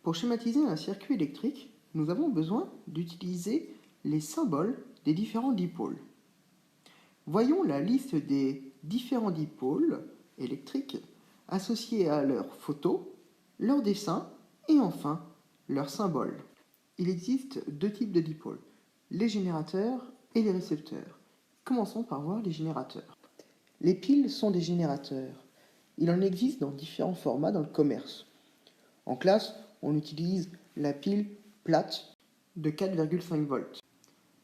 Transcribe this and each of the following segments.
Pour schématiser un circuit électrique, nous avons besoin d'utiliser les symboles des différents dipôles. Voyons la liste des différents dipôles électriques associés à leurs photos, leurs dessins et enfin leurs symboles. Il existe deux types de dipôles, les générateurs et les récepteurs. Commençons par voir les générateurs. Les piles sont des générateurs. Il en existe dans différents formats dans le commerce. En classe, on utilise la pile plate de 4,5 volts.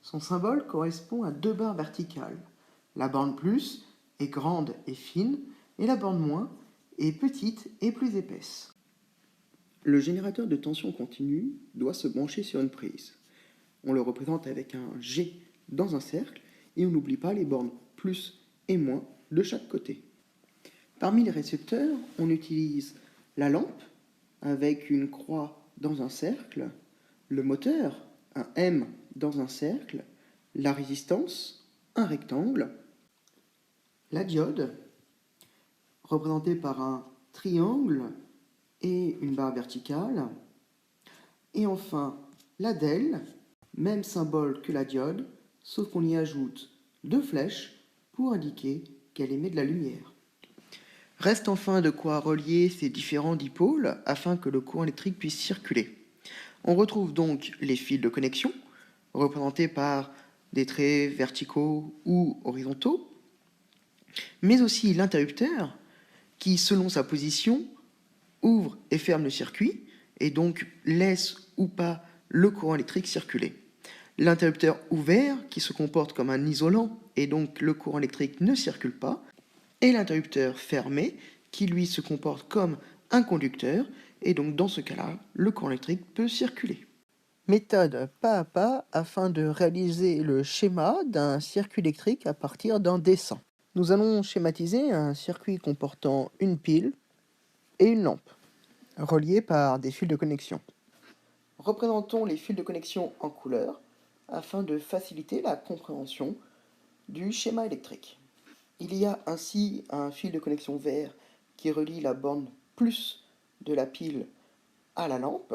Son symbole correspond à deux barres verticales. La borne plus est grande et fine, et la borne moins est petite et plus épaisse. Le générateur de tension continue doit se brancher sur une prise. On le représente avec un G dans un cercle, et on n'oublie pas les bornes plus et moins de chaque côté. Parmi les récepteurs, on utilise la lampe, avec une croix dans un cercle, le moteur, un M dans un cercle, la résistance, un rectangle, la diode, représentée par un triangle et une barre verticale, et enfin la DEL, même symbole que la diode, sauf qu'on y ajoute deux flèches pour indiquer qu'elle émet de la lumière. Reste enfin de quoi relier ces différents dipôles afin que le courant électrique puisse circuler. On retrouve donc les fils de connexion, représentés par des traits verticaux ou horizontaux, mais aussi l'interrupteur, qui, selon sa position, ouvre et ferme le circuit, et donc laisse ou pas le courant électrique circuler. L'interrupteur ouvert, qui se comporte comme un isolant, et donc le courant électrique ne circule pas, et l'interrupteur fermé, qui lui se comporte comme un conducteur, et donc dans ce cas-là, le courant électrique peut circuler. Méthode pas à pas afin de réaliser le schéma d'un circuit électrique à partir d'un dessin. Nous allons schématiser un circuit comportant une pile et une lampe, reliés par des fils de connexion. Représentons les fils de connexion en couleur afin de faciliter la compréhension du schéma électrique. Il y a ainsi un fil de connexion vert qui relie la borne plus de la pile à la lampe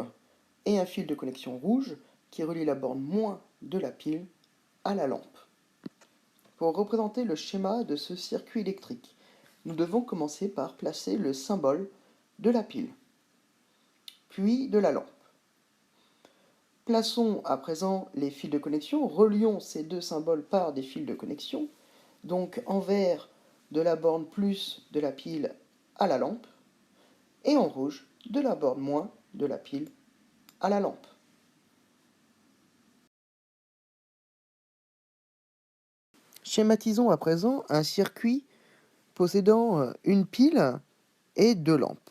et un fil de connexion rouge qui relie la borne moins de la pile à la lampe. Pour représenter le schéma de ce circuit électrique, nous devons commencer par placer le symbole de la pile, puis de la lampe. Plaçons à présent les fils de connexion, relions ces deux symboles par des fils de connexion, donc en vert de la borne plus de la pile à la lampe, et en rouge de la borne moins de la pile à la lampe. Schématisons à présent un circuit possédant une pile et deux lampes.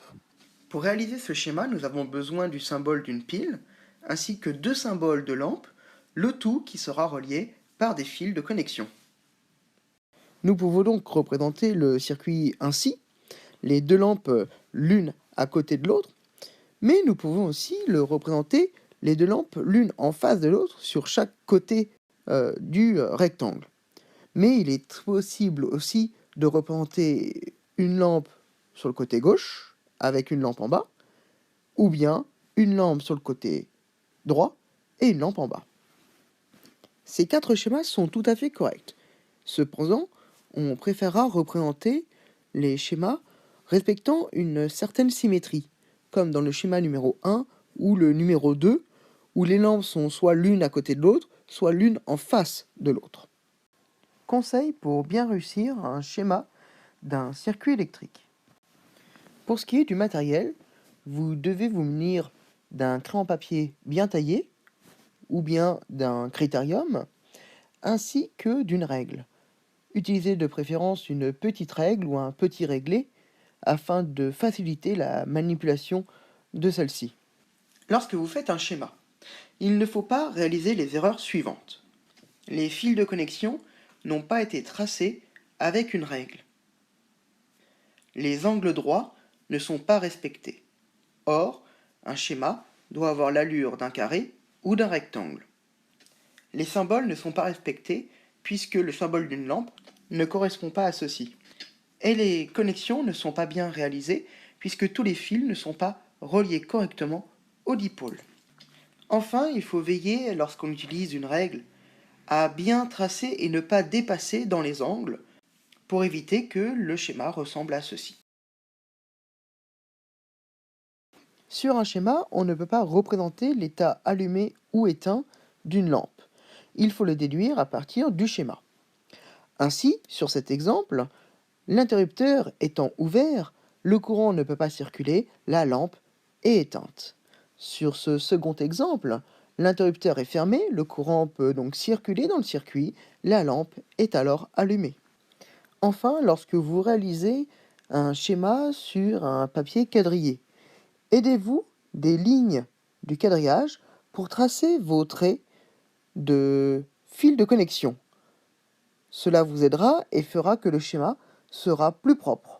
Pour réaliser ce schéma, nous avons besoin du symbole d'une pile, ainsi que deux symboles de lampe, le tout qui sera relié par des fils de connexion. Nous pouvons donc représenter le circuit ainsi, les deux lampes l'une à côté de l'autre, mais nous pouvons aussi le représenter les deux lampes l'une en face de l'autre sur chaque côté du rectangle. Mais il est possible aussi de représenter une lampe sur le côté gauche avec une lampe en bas, ou bien une lampe sur le côté droit et une lampe en bas. Ces quatre schémas sont tout à fait corrects. Cependant, on préférera représenter les schémas respectant une certaine symétrie, comme dans le schéma numéro 1 ou le numéro 2, où les lampes sont soit l'une à côté de l'autre, soit l'une en face de l'autre. Conseil pour bien réussir un schéma d'un circuit électrique. Pour ce qui est du matériel, vous devez vous munir d'un crayon papier bien taillé, ou bien d'un critérium, ainsi que d'une règle. Utilisez de préférence une petite règle ou un petit réglé afin de faciliter la manipulation de celle-ci. Lorsque vous faites un schéma, il ne faut pas réaliser les erreurs suivantes. Les fils de connexion n'ont pas été tracés avec une règle. Les angles droits ne sont pas respectés. Or, un schéma doit avoir l'allure d'un carré ou d'un rectangle. Les symboles ne sont pas respectés puisque le symbole d'une lampe ne correspond pas à ceci. Et les connexions ne sont pas bien réalisées puisque tous les fils ne sont pas reliés correctement au dipôle. Enfin, il faut veiller, lorsqu'on utilise une règle, à bien tracer et ne pas dépasser dans les angles pour éviter que le schéma ressemble à ceci. Sur un schéma, on ne peut pas représenter l'état allumé ou éteint d'une lampe. Il faut le déduire à partir du schéma. Ainsi, sur cet exemple, l'interrupteur étant ouvert, le courant ne peut pas circuler, la lampe est éteinte. Sur ce second exemple, l'interrupteur est fermé, le courant peut donc circuler dans le circuit, la lampe est alors allumée. Enfin, lorsque vous réalisez un schéma sur un papier quadrillé, aidez-vous des lignes du quadrillage pour tracer vos traits de fil de connexion. Cela vous aidera et fera que le schéma sera plus propre.